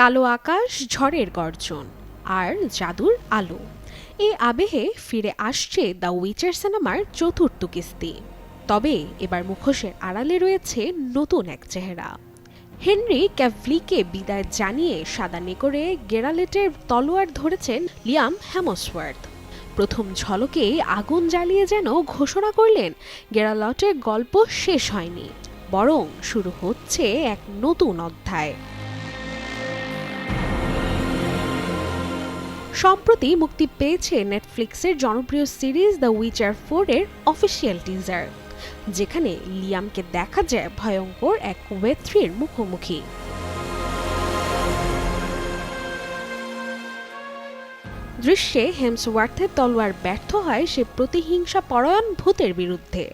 কালো আকাশ, ঝড়ের গর্জন আর জাদুর আলো, এই আবেহে ফিরে আসছে দ্য উইচার সিনেমার চতুর্থ কিস্তি। তবে এবার মুখোশের আড়ালে রয়েছে নতুন এক চেহারা। হেনরি ক্যাভলিকে বিদায় জানিয়ে সাদা নেকড়ে গেরালেটের তলোয়ার ধরেছেন লিয়াম হেমসওয়ার্থ। প্রথম ঝলকেই আগুন জ্বালিয়ে যেন ঘোষণা করলেন গেরালটের গল্প শেষ হয়নি, বরং শুরু হচ্ছে এক নতুন অধ্যায়। সম্প্রতি মুক্তি পেয়েছে নেটফ্লিক্সের জনপ্রিয় সিরিজ দ্য উইচার 4 এর অফিসিয়াল টিজার, যেখানে লিয়ামকে দেখা যায় ভয়ঙ্কর এক ওয়েথ্রির মুখোমুখি। দৃশ্যে হেমসওয়ার্থের তলোয়ার ব্যর্থ হয় সে প্রতিহিংসা পরায়ণ ভূতের বিরুদ্ধে।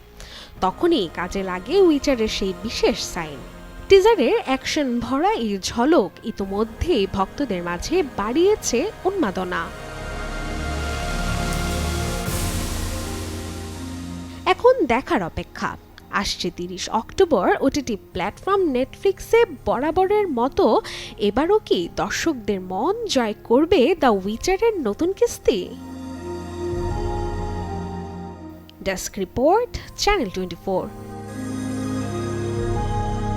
তখনই কাজে লাগে উইচারের সেই বিশেষ সাইন। টিজারের অ্যাকশন ভরা এই ঝলক ইতোমধ্যেই ভক্তদের মাঝে বাড়িয়েছে উন্মাদনা। এখন দেখার অপেক্ষা, আসছে 30 অক্টোবর ওটিটি প্ল্যাটফর্ম নেটফ্লিক্সে বরাবরের মতো এবারও কি দর্শকদের মন জয় করবে দ্য উইচারের নতুন কিস্তি? Desk report, channel 24।